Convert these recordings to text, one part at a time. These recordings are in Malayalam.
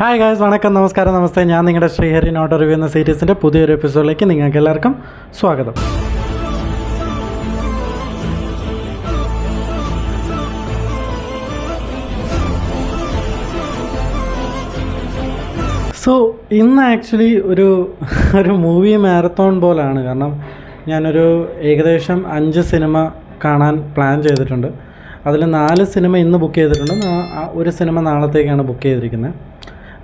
ഹായ് ഗായ്സ്, വണക്കം, നമസ്കാരം, നമസ്തേ. ഞാൻ നിങ്ങളുടെ ശ്രീഹരി നോട്ട് റിവ്യൂ എന്ന സീരീസിൻ്റെ പുതിയൊരു എപ്പിസോഡിലേക്ക് നിങ്ങൾക്ക് എല്ലാവർക്കും സ്വാഗതം. സോ ഇന്ന് ആക്ച്വലി ഒരു മൂവി മാരത്തോൺ പോലാണ്. കാരണം ഞാനൊരു ഏകദേശം 5 സിനിമ കാണാൻ പ്ലാൻ ചെയ്തിട്ടുണ്ട്. അതിൽ 4 സിനിമ ഇന്ന് ബുക്ക് ചെയ്തിട്ടുണ്ട്, ഒരു സിനിമ നാളത്തേക്കാണ് ബുക്ക് ചെയ്തിരിക്കുന്നത്.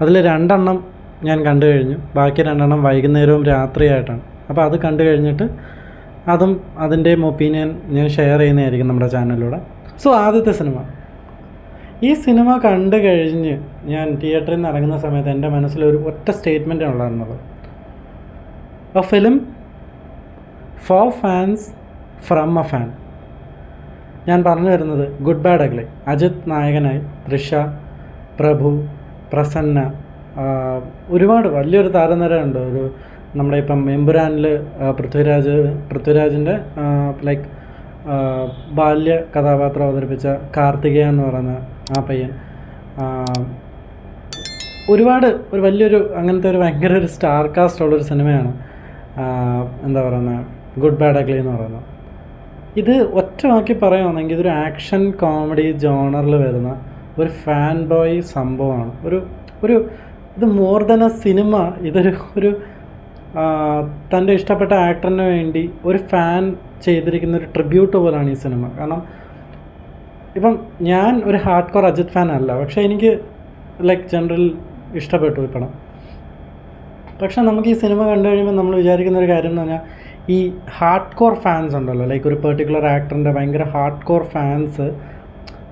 അതിൽ 2 എണ്ണം ഞാൻ കണ്ടു കഴിഞ്ഞു, ബാക്കി 2 എണ്ണം വൈകുന്നേരവും രാത്രിയായിട്ടാണ്. അപ്പോൾ അത് കണ്ടു കഴിഞ്ഞിട്ട് അതിൻ്റെയും ഒപ്പീനിയൻ ഞാൻ ഷെയർ ചെയ്യുന്നതായിരിക്കും നമ്മുടെ ചാനലിലൂടെ. സോ ആദ്യത്തെ സിനിമ, ഈ സിനിമ കണ്ടു കഴിഞ്ഞ് ഞാൻ തിയേറ്ററിൽ നിന്ന് ഇറങ്ങുന്ന സമയത്ത് എൻ്റെ മനസ്സിലൊരു ഒറ്റ സ്റ്റേറ്റ്മെൻറ്റാണ് ഉണ്ടായിരുന്നത്: A film four fans from A fan. ഞാൻ പറഞ്ഞു വരുന്നത് ഗുഡ് ബാഡ് അഗ്ലി. അജിത് നായകനായി, തൃഷ, പ്രഭു, പ്രസന്ന, ഒരുപാട് വലിയൊരു താരനിരയുണ്ട്. നമ്മുടെ ഇപ്പം എമ്പുരാനിൽ പൃഥ്വിരാജിൻ്റെ ലൈക്ക് ബാല്യ കഥാപാത്രം അവതരിപ്പിച്ച കാർത്തികേയ എന്ന് പറയുന്ന ആ പയ്യൻ, ഒരു വലിയൊരു അങ്ങനത്തെ ഒരു ഭയങ്കര ഒരു സ്റ്റാർ കാസ്റ്റ് ഉള്ളൊരു സിനിമയാണ് എന്താ പറയുന്നത് ഗുഡ് ബാഡ് അഗ്ലി എന്ന് പറയുന്നത്. ഇത് ഒറ്റ വാക്കി പറയുകയാണെങ്കിൽ ഇതൊരു ആക്ഷൻ കോമഡി ജോണറിൽ വരുന്ന ഒരു ഫാൻ ബോയ് സംഭവമാണ്. ഇത് മോർ ദൻ എ സിനിമ, ഇതൊരു തൻ്റെ ഇഷ്ടപ്പെട്ട ആക്ടറിന് വേണ്ടി ഒരു ഫാൻ ചെയ്തിരിക്കുന്ന ഒരു ട്രിബ്യൂട്ട് പോലാണ് ഈ സിനിമ. കാരണം ഇപ്പം ഞാൻ ഒരു ഹാർഡ് കോർ അജിത് ഫാൻ അല്ല, പക്ഷേ എനിക്ക് ലൈക്ക് ജനറൽ ഇഷ്ടപ്പെട്ടു ഈ പടം. പക്ഷേ നമുക്ക് ഈ സിനിമ കണ്ടു കഴിയുമ്പോൾ നമ്മൾ വിചാരിക്കുന്ന ഒരു കാര്യം എന്ന് പറഞ്ഞാൽ, ഈ ഹാർഡ് കോർ ഫാൻസ് ഉണ്ടല്ലോ, ലൈക്ക് ഒരു പെർട്ടിക്കുലർ ആക്ടറിൻ്റെ ഭയങ്കര ഹാർഡ് കോർ ഫാൻസ്,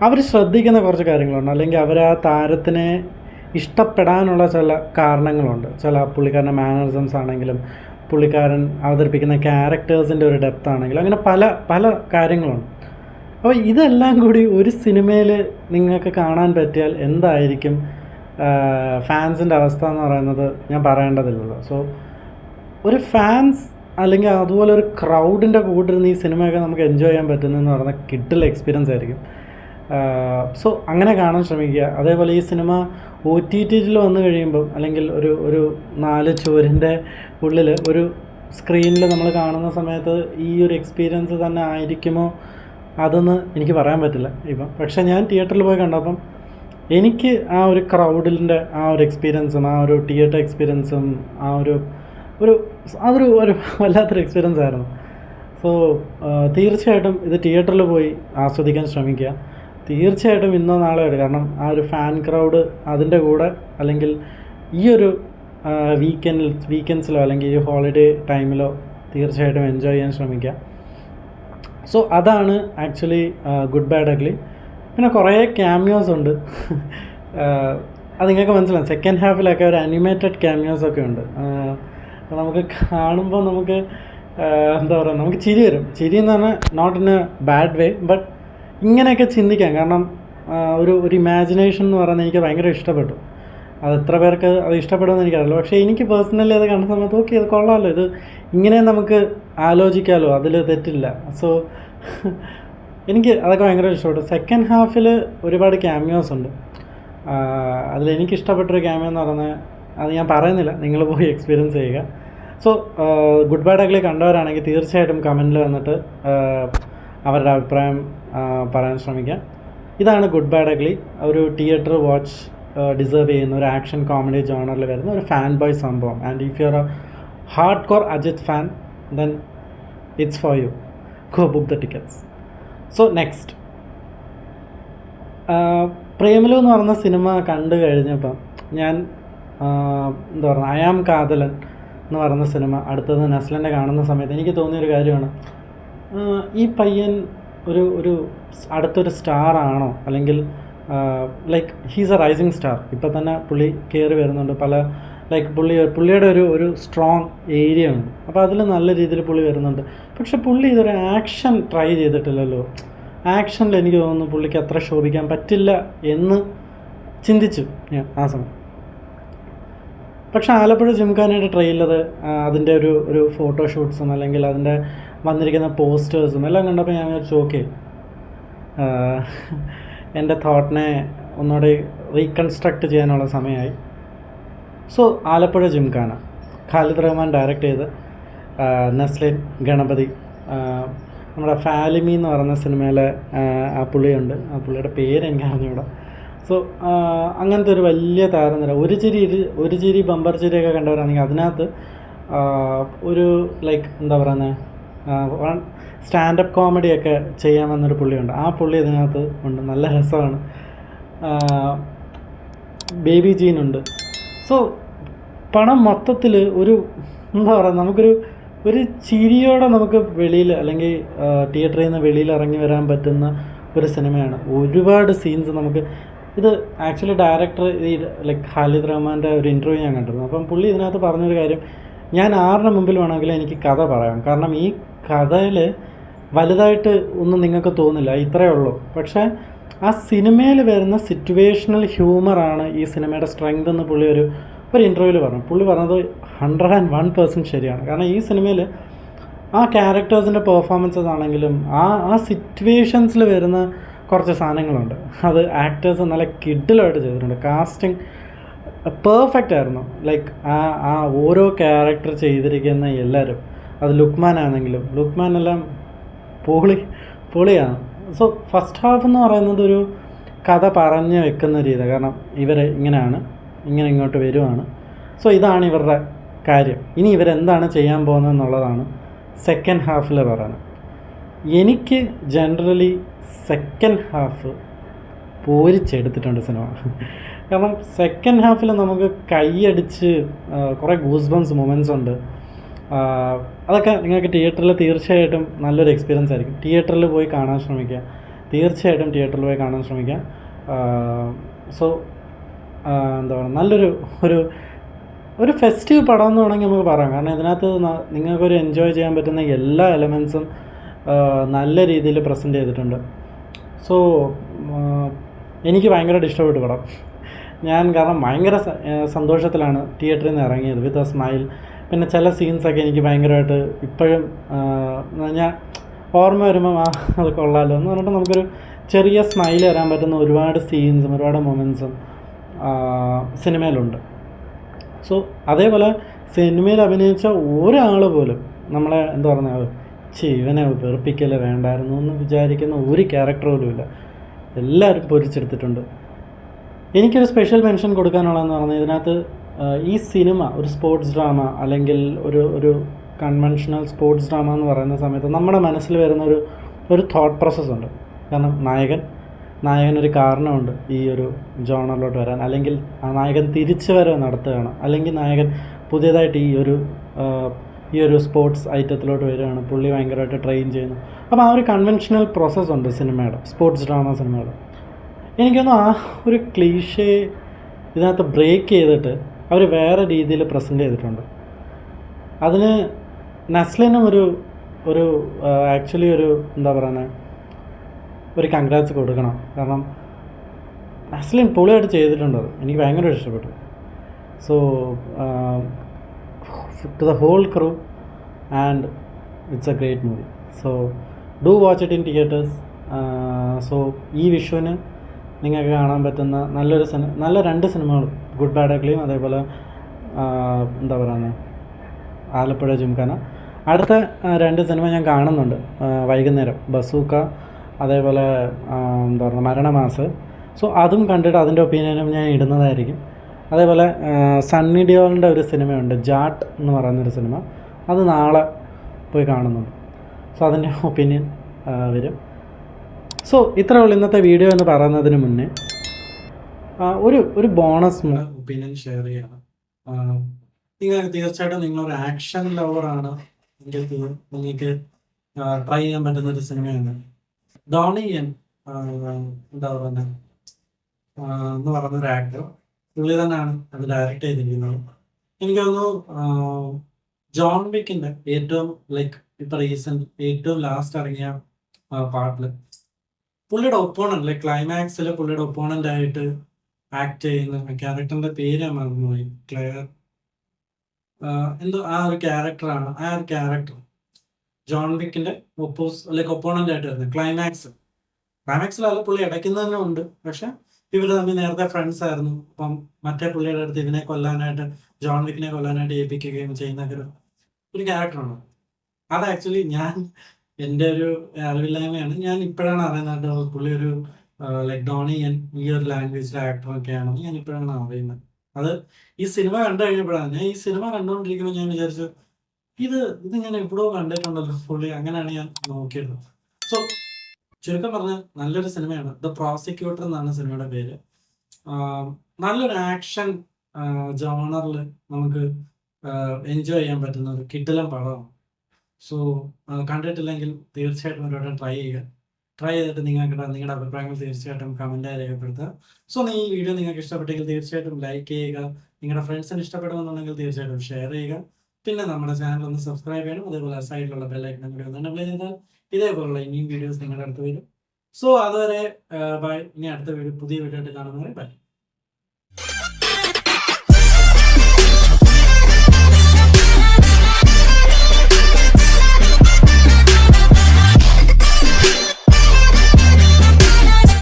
അവർ ശ്രദ്ധിക്കുന്ന കുറച്ച് കാര്യങ്ങളുണ്ട്, അല്ലെങ്കിൽ അവർ ആ താരത്തിനെ ഇഷ്ടപ്പെടാനുള്ള ചില കാരണങ്ങളുണ്ട്. ചില പുള്ളിക്കാരൻ്റെ മാനറിസംസ് ആണെങ്കിലും, പുള്ളിക്കാരൻ അവതരിപ്പിക്കുന്ന ക്യാരക്ടേഴ്സിൻ്റെ ഒരു ഡെപ്ത് ആണെങ്കിലും, അങ്ങനെ പല പല കാര്യങ്ങളുണ്ട്. അപ്പോൾ ഇതെല്ലാം കൂടി ഒരു സിനിമയിൽ നിങ്ങൾക്ക് കാണാൻ പറ്റിയാൽ എന്തായിരിക്കും ഫാൻസിൻ്റെ അവസ്ഥ എന്ന് പറയുന്നത് ഞാൻ പറയേണ്ടതില്ലല്ലോ. സോ ഒരു ഫാൻസ് അല്ലെങ്കിൽ അതുപോലെ ഒരു ക്രൗഡിൻ്റെ കൂട്ടിരുന്ന് ഈ സിനിമയൊക്കെ നമുക്ക് എൻജോയ് ചെയ്യാൻ പറ്റുന്നതെന്ന് പറയുന്ന കിഡിൽ എക്സ്പീരിയൻസ് ആയിരിക്കും. സോ അങ്ങനെ കാണാൻ ശ്രമിക്കുക. അതേപോലെ ഈ സിനിമ OTT-ൽ വന്നു കഴിയുമ്പം, അല്ലെങ്കിൽ ഒരു 4 ചുവരിൻ്റെ ഉള്ളിൽ ഒരു സ്ക്രീനിൽ നമ്മൾ കാണുന്ന സമയത്ത് ഈ ഒരു എക്സ്പീരിയൻസ് തന്നെ ആയിരിക്കുമോ അതൊന്ന് എനിക്ക് പറയാൻ പറ്റില്ല ഇപ്പം. പക്ഷേ ഞാൻ തിയേറ്ററിൽ പോയി കണ്ടപ്പം എനിക്ക് ആ ഒരു ക്രൗഡിൻ്റെ ആ ഒരു എക്സ്പീരിയൻസും ആ ഒരു തിയേറ്റർ എക്സ്പീരിയൻസും അതൊരു വല്ലാത്തൊരു എക്സ്പീരിയൻസ് ആയിരുന്നു. സോ തീർച്ചയായിട്ടും ഇത് തിയേറ്ററിൽ പോയി ആസ്വദിക്കാൻ ശ്രമിക്കുക. തീർച്ചയായിട്ടും ഇന്നോ നാളെയോ, കാരണം ആ ഒരു ഫാൻ ക്രൗഡ് അതിൻ്റെ കൂടെ, അല്ലെങ്കിൽ ഈ ഒരു വീക്കെൻഡ്സിലോ അല്ലെങ്കിൽ ഈ ഹോളിഡേ ടൈമിലോ തീർച്ചയായിട്ടും എൻജോയ് ചെയ്യാൻ ശ്രമിക്കുക. സോ അതാണ് ആക്ച്വലി ഗുഡ് ബാഡ് അഗ്ലി. പിന്നെ കുറേ ക്യാമിയോസ് ഉണ്ട്. അത് നിങ്ങൾക്ക് മനസ്സിലാവും. സെക്കൻഡ് ഹാഫിലൊക്കെ ഒരു അനിമേറ്റഡ് ക്യാമിയോസൊക്കെ ഉണ്ട്. നമുക്ക് കാണുമ്പോൾ നമുക്ക് എന്താ പറയുക, നമുക്ക് ചിരി വരും. ചിരി എന്ന് പറഞ്ഞാൽ not in a bad way, but ഇങ്ങനെയൊക്കെ ചിന്തിക്കാം. കാരണം ഒരു ഇമാജിനേഷൻ എന്ന് പറയുന്നത് എനിക്ക് ഭയങ്കര ഇഷ്ടപ്പെട്ടു. അത് എത്ര പേർക്ക് അത് ഇഷ്ടപ്പെടുമെന്ന് എനിക്കറിയില്ല, പക്ഷേ എനിക്ക് പേഴ്സണലി അത് കണ്ട സമയത്ത് ഓക്കെ, ഇത് കൊള്ളാമല്ലോ, ഇത് ഇങ്ങനെ നമുക്ക് ആലോചിക്കാമല്ലോ, അതിൽ തെറ്റില്ല. സോ എനിക്ക് അതൊക്കെ ഭയങ്കര ഇഷ്ടപ്പെട്ടു. സെക്കൻഡ് ഹാഫിൽ ഒരുപാട് ക്യാമിയോസ് ഉണ്ട്. അതിലെനിക്കിഷ്ടപ്പെട്ടൊരു ക്യാമിയോ എന്ന് പറഞ്ഞാൽ, അത് ഞാൻ പറയുന്നില്ല, നിങ്ങൾ പോയി എക്സ്പീരിയൻസ് ചെയ്യുക. സോ ഗുഡ് ബാഡ് അഗ്ലി കണ്ടവരാണെങ്കിൽ തീർച്ചയായിട്ടും കമൻറ്റിൽ വന്നിട്ട് അവരുടെ അഭിപ്രായം പറയാൻ ശ്രമിക്കാം. ഇതാണ് ഗുഡ് ബാഡ് അഗ്ലി. ഒരു തിയേറ്റർ വാച്ച് ഡിസേർവ് ചെയ്യുന്ന ഒരു ആക്ഷൻ കോമഡി ജോണറിൽ വരുന്ന ഒരു ഫാൻ ബോയ് സംഭവം. And if you are a hardcore Ajith fan, then it's for you. Go book the tickets. So next, Premalu എന്ന് പറഞ്ഞ സിനിമ കണ്ടു കഴിഞ്ഞപ്പം ഞാൻ എന്താ പറയുക, ഐ ആം കാതലൻ എന്ന് പറയുന്ന സിനിമ അടുത്തത് നസ്ലൻ്റെ കാണുന്ന സമയത്ത് എനിക്ക് തോന്നിയൊരു കാര്യമാണ്, ഈ പയ്യൻ ഒരു അടുത്തൊരു സ്റ്റാർ ആണോ, അല്ലെങ്കിൽ like he's a rising star. ഇപ്പം തന്നെ പുള്ളി കയറി വരുന്നുണ്ട്. ലൈക്ക് പുള്ളിയുടെ ഒരു സ്ട്രോങ് ഏരിയ ഉണ്ട്. അപ്പോൾ അതിൽ നല്ല രീതിയിൽ പുള്ളി വരുന്നുണ്ട്. പക്ഷെ പുള്ളി ഇതൊരു ആക്ഷൻ ട്രൈ ചെയ്തിട്ടില്ലല്ലോ. ആക്ഷനിൽ എനിക്ക് തോന്നുന്നു പുള്ളിക്ക് അത്ര ശോഭിക്കാൻ പറ്റില്ല എന്ന് ചിന്തിച്ചു ഞാൻ ആ സമയം. പക്ഷേ ആലപ്പുഴ ജിംഖാനയുടെ ട്രെയിലർ, അതിൻ്റെ ഒരു ഫോട്ടോഷൂട്ട്സും അല്ലെങ്കിൽ അതിൻ്റെ വന്നിരിക്കുന്ന പോസ്റ്റേഴ്സും എല്ലാം കണ്ടപ്പോൾ ഞാൻ വിചാരിച്ചു ഓക്കെ, എൻ്റെ തോട്ടിനെ ഒന്നുകൂടി റീകൺസ്ട്രക്റ്റ് ചെയ്യാനുള്ള സമയമായി. സോ ആലപ്പുഴ ജിംഖാന ഖാലിദ് റഹ്മാൻ ഡയറക്റ്റ് ചെയ്ത് നസ്ലിൻ ഗണപതി, നമ്മുടെ ഫാലിമി എന്ന് പറയുന്ന സിനിമയിലെ ആ പുള്ളിയുണ്ട്, ആ പുള്ളിയുടെ പേര് എനിക്ക് അറിഞ്ഞൂടാ. സോ അങ്ങനത്തെ ഒരു വലിയ താരനിര, ഒരു ചിരി ബമ്പർ ചിരിയൊക്കെ കണ്ടവരാണെങ്കിൽ അതിനകത്ത് ഒരു ലൈക്ക് എന്താ പറയുന്നത്, സ്റ്റാൻഡപ്പ് കോമഡിയൊക്കെ ചെയ്യാമെന്നൊരു പുള്ളിയുണ്ട്. ആ പുള്ളി ഇതിനകത്ത് ഉണ്ട്, നല്ല രസമാണ്. ബേബി ജീനുണ്ട്. സോ പണം മൊത്തത്തിൽ ഒരു എന്താ പറയുക, ഒരു ചിരിയോടെ നമുക്ക് വെളിയിൽ അല്ലെങ്കിൽ തിയേറ്ററിൽ നിന്ന് വെളിയിൽ ഇറങ്ങി വരാൻ പറ്റുന്ന ഒരു സിനിമയാണ്. ഒരുപാട് സീൻസ് നമുക്ക് ഇത് ആക്ച്വലി ഡയറക്ടർ ഈ ലൈക്ക് ഖാലിദ് റഹ്മാൻ്റെ ഒരു ഇൻ്റർവ്യൂ ഞാൻ കണ്ടിരുന്നു. അപ്പം പുള്ളി ഇതിനകത്ത് പറഞ്ഞൊരു കാര്യം, ഞാൻ ആരുടെ മുമ്പിൽ വേണമെങ്കിലും എനിക്ക് കഥ പറയാം, കാരണം ഈ കഥയിൽ വലുതായിട്ട് ഒന്നും നിങ്ങൾക്ക് തോന്നില്ല, ഇത്രയേ ഉള്ളൂ. പക്ഷേ ആ സിനിമയിൽ വരുന്ന സിറ്റുവേഷണൽ ഹ്യൂമറാണ് ഈ സിനിമയുടെ സ്ട്രെങ്ത് എന്ന് പുള്ളി ഒരു ഇൻ്റർവ്യൂവിൽ പറഞ്ഞു. പുള്ളി പറഞ്ഞത് 101% ശരിയാണ്. കാരണം ഈ സിനിമയിൽ ആ ക്യാരക്ടേഴ്സിൻ്റെ പെർഫോമൻസസ് ആണെങ്കിലും ആ സിറ്റുവേഷൻസിൽ വരുന്ന കുറച്ച് സാധനങ്ങളുണ്ട്, അത് ആക്ടേഴ്സ് നല്ല കിഡിലായിട്ട് ചെയ്തിട്ടുണ്ട്. കാസ്റ്റിംഗ് പെർഫെക്റ്റ് ആയിരുന്നു. ലൈക്ക് ആ ഓരോ ക്യാരക്ടർ ചെയ്തിരിക്കുന്ന എല്ലാവരും, അത് ലുക്മാൻ ആണെങ്കിലും ലുക്മാനെല്ലാം പൊളിയാണ്. സോ ഫസ്റ്റ് ഹാഫ് എന്ന് പറയുന്നത് ഒരു കഥ പറഞ്ഞ് വെക്കുന്ന രീതി, കാരണം ഇവർ ഇങ്ങനെയാണ്, ഇങ്ങനെ ഇങ്ങോട്ട് വരുവാണ്, സോ ഇതാണ് ഇവരുടെ കാര്യം, ഇനി ഇവരെന്താണ് ചെയ്യാൻ പോകുന്നതെന്നുള്ളതാണ് സെക്കൻഡ് ഹാഫിൽ പറയുന്നത്. എനിക്ക് ജനറലി സെക്കൻഡ് ഹാഫ് പോരിച്ചെടുത്തിട്ടുണ്ട് സിനിമ. കാരണം സെക്കൻഡ് ഹാഫിൽ നമുക്ക് കൈയടിച്ച് കുറേ ഗൂസ് ബംസ് മൊമെൻറ്റ്സ് ഉണ്ട്. അതൊക്കെ നിങ്ങൾക്ക് തിയേറ്ററിൽ തീർച്ചയായിട്ടും നല്ലൊരു എക്സ്പീരിയൻസ് ആയിരിക്കും. തീയേറ്ററിൽ പോയി കാണാൻ ശ്രമിക്കുക, തീർച്ചയായിട്ടും തിയേറ്ററിൽ പോയി കാണാൻ ശ്രമിക്കുക. സോ എന്താ പറയുക, നല്ലൊരു ഒരു ഫെസ്റ്റീവ് പടം എന്ന് വേണമെങ്കിൽ നമുക്ക് പറയാം. കാരണം ഇതിനകത്ത് നിങ്ങൾക്കൊരു എൻജോയ് ചെയ്യാൻ പറ്റുന്ന എല്ലാ എലമെൻസും നല്ല രീതിയിൽ പ്രസൻറ്റ് ചെയ്തിട്ടുണ്ട്. സോ എനിക്ക് ഭയങ്കരമായിട്ട് ഇഷ്ടപ്പെട്ടു പടം. കാരണം ഭയങ്കര സന്തോഷത്തിലാണ് തിയേറ്ററിൽ നിന്ന് ഇറങ്ങിയത്, വിത്ത് എ സ്മൈൽ. പിന്നെ ചില സീൻസൊക്കെ എനിക്ക് ഭയങ്കരമായിട്ട് ഇപ്പോഴും ഞാൻ ഓർമ്മ വരുമ്പം അത് കൊള്ളാമല്ലോ എന്ന് പറഞ്ഞിട്ട് നമുക്കൊരു ചെറിയ സ്മൈൽ വരാൻ പറ്റുന്ന ഒരുപാട് സീൻസും ഒരുപാട് മൊമെൻറ്റ്സും സിനിമയിലുണ്ട്. സോ അതേപോലെ സിനിമയിൽ അഭിനയിച്ച ഒരാൾ പോലും നമ്മളെ എന്താ പറയുക, ഇവനെ വെറുപ്പിക്കല് വേണ്ടായിരുന്നു എന്ന് വിചാരിക്കുന്ന ഒരു ക്യാരക്ടർ പോലും ഇല്ല, എല്ലാവരും പൊരിച്ചെടുത്തിട്ടുണ്ട്. എനിക്കൊരു സ്പെഷ്യൽ മെൻഷൻ കൊടുക്കാനുള്ളതെന്ന് പറഞ്ഞാൽ, ഇതിനകത്ത് ഈ സിനിമ ഒരു സ്പോർട്സ് ഡ്രാമ അല്ലെങ്കിൽ ഒരു കൺവെൻഷണൽ സ്പോർട്സ് ഡ്രാമ എന്ന് പറയുന്ന സമയത്ത് നമ്മുടെ മനസ്സിൽ വരുന്ന ഒരു തോട്ട് പ്രോസസ്സുണ്ട്. കാരണം നായകനൊരു കാരണമുണ്ട് ഈ ഒരു ജോണറിലോട്ട് വരാൻ, അല്ലെങ്കിൽ ആ നായകൻ തിരിച്ചു വരവ് നടത്തുകയാണ്, അല്ലെങ്കിൽ നായകൻ പുതിയതായിട്ട് ഈ ഒരു സ്പോർട്സ് ഐറ്റത്തിലോട്ട് വരികയാണ്, പുള്ളി ഭയങ്കരമായിട്ട് ട്രെയിൻ ചെയ്യുന്നു. അപ്പോൾ ആ ഒരു കൺവെൻഷണൽ പ്രോസസ്സുണ്ട് സിനിമയുടെ, സ്പോർട്സ് ഡ്രാമ സിനിമയുടെ. എനിക്കൊന്നും ആ ഒരു ക്ലീഷേ ഇതിനകത്ത് ബ്രേക്ക് ചെയ്തിട്ട് അവർ വേറെ രീതിയിൽ പ്രസൻറ്റ് ചെയ്തിട്ടുണ്ട്. അതിന് നസ്ലിനും ഒരു ആക്ച്വലി എന്താ പറയുന്നത്, ഒരു കൺഗ്രാറ്റ്സ് കൊടുക്കണം. കാരണം നസ്ലിൻ പൊളിയായിട്ട് ചെയ്തിട്ടുണ്ട്, അത് എനിക്ക് ഭയങ്കര ഇഷ്ടപ്പെട്ടു. So to the whole crew, and it's a great movie. So do watch it in theatres. So ഈ വിഷുവിന് നിങ്ങൾക്ക് കാണാൻ പറ്റുന്ന നല്ല 2 സിനിമകൾ, ഗുഡ് ബാഡ് അഗ്ലിയും അതേപോലെ എന്താ പറയുന്നത് ആലപ്പുഴ ജിംഖാന. അടുത്ത 2 സിനിമ ഞാൻ കാണുന്നുണ്ട് വൈകുന്നേരം, ബസൂക്ക അതേപോലെ എന്താ പറയുക മരണമാസ്. സോ അതും കണ്ടിട്ട് അതിൻ്റെ ഒപ്പീനിയനും ഞാൻ ഇടുന്നതായിരിക്കും. അതേപോലെ സണ്ണി ഡിയോളിൻ്റെ ഒരു സിനിമയുണ്ട്, ജാട്ട് എന്ന് പറയുന്നൊരു സിനിമ, അത് നാളെ പോയി കാണുന്നുണ്ട്. സോ അതിൻ്റെ ഒപ്പീനിയൻ വരും. സോ ഇത്രയേ ഉള്ളൂ ഇന്നത്തെ വീഡിയോ എന്ന് പറയുന്നതിന് മുന്നേ ഒരു ബോണസ് ഒപ്പീനിയൻ ഷെയർ ചെയ്യണം. തീർച്ചയായിട്ടും നിങ്ങളൊരു ആക്ഷൻ ലവറാണ് എങ്കിൽ നിങ്ങൾക്ക് ട്രൈ ചെയ്യാൻ പറ്റുന്നൊരു സിനിമയാണ് ഡോണിയൻ എന്താ പറയുന്നത് എന്ന് പറയുന്നൊരു ആക്ടർ. പുള്ളി തന്നെയാണ് അത് ഡയറക്റ്റ് ചെയ്തിരിക്കുന്നത്. എനിക്ക് തോന്നുന്നു ജോൺ വിക്കിൻ്റെ ഏറ്റവും ഇപ്പം റീസെൻറ്റ് ഏറ്റവും ലാസ്റ്റ് ഇറങ്ങിയ പാർട്ടിൽ പുള്ളിയുടെ ഒപ്പോണന്റ്, ക്ലൈമാക്സിൽ പുള്ളിയുടെ ഒപ്പോണന്റ് ആയിട്ട് ആക്ട് ചെയ്യുന്ന ക്യാരക്ടറിന്റെ പേര് ഞാൻ മറന്നുപോയി, ക്ലെയർ എന്തോ ആ ഒരു ക്യാരക്ടറാണ്. ആ ഒരു ക്യാരക്ടർ ജോൺ വിക്കിന്റെ ഒപ്പോണന്റ് ആയിട്ട് വരുന്നത് ക്ലൈമാക്സിലല്ല, പുള്ളി ഇടയ്ക്കുന്ന തന്നെ ഉണ്ട്. പക്ഷെ ഇവർ തമ്മിൽ നേരത്തെ ഫ്രണ്ട്സ് ആയിരുന്നു. അപ്പം മറ്റേ പുള്ളിയുടെ അടുത്ത് ഇതിനെ കൊല്ലാനായിട്ട്, ജോൺ വിക്കിനെ കൊല്ലാനായിട്ട് ഏൽപ്പിക്കുകയും ചെയ്യുന്ന ഒരു ക്യാരക്ടറാണ്. അത് ആക്ച്വലി എൻ്റെ ഒരു അറിവില്ലായ്മയാണ്. ഞാൻ ഇപ്പോഴാണ് അറിയുന്നത് പുള്ളി ഒരു ലൈക് ഡോണി ഈ ഒരു ലാംഗ്വേജിലെ ആക്ടറൊക്കെയാണെന്ന് ഞാൻ ഇപ്പോഴാണ് അറിയുന്നത്. അത് ഈ സിനിമ കണ്ടു കഴിഞ്ഞപ്പോഴാണ്. ഞാൻ ഈ സിനിമ കണ്ടുകൊണ്ടിരിക്കുമ്പോൾ ഞാൻ വിചാരിച്ചു ഇത് ഞാൻ എവിടെയോ കണ്ടിട്ടുണ്ടല്ലോ പുള്ളി. അങ്ങനെയാണ് ഞാൻ നോക്കിയത്. സോ ചുരുക്കം പറഞ്ഞാൽ നല്ലൊരു സിനിമയാണ്. ദ പ്രോസിക്യൂട്ടർ എന്നാണ് സിനിമയുടെ പേര്. നല്ലൊരു ആക്ഷൻ ജോണറിൽ നമുക്ക് എൻജോയ് ചെയ്യാൻ പറ്റുന്ന ഒരു കിടിലൻ പടമാണ്. സോ കണ്ടിട്ടില്ലെങ്കിൽ തീർച്ചയായിട്ടും ഒരു വട്ടം ട്രൈ ചെയ്യുക. ട്രൈ ചെയ്തിട്ട് നിങ്ങളുടെ അഭിപ്രായങ്ങൾ തീർച്ചയായിട്ടും കമൻറ്റായി രേഖപ്പെടുത്തുക. സോ ഈ വീഡിയോ നിങ്ങൾക്ക് ഇഷ്ടപ്പെട്ടെങ്കിൽ തീർച്ചയായിട്ടും ലൈക്ക് ചെയ്യുക. നിങ്ങളുടെ ഫ്രണ്ട്സിന് ഇഷ്ടപ്പെടുമെന്നുണ്ടെങ്കിൽ തീർച്ചയായിട്ടും ഷെയർ ചെയ്യുക. പിന്നെ നമ്മുടെ ചാനൽ ഒന്ന് സബ്സ്ക്രൈബ് ചെയ്യണം. അതേപോലെ സൈഡിലുള്ള ബെല്ലൈക്കൺ കൂടി ഒന്ന് എനേബിൾ ചെയ്താൽ ഇതേപോലുള്ള ഇനിയും വീഡിയോസ് നിങ്ങളുടെ അടുത്ത് വരും. സോ അതുവരെ ബൈ. ഇനി അടുത്ത പുതിയ വീഡിയോ ആയിട്ട് കാണുന്നവരെ ബൈ.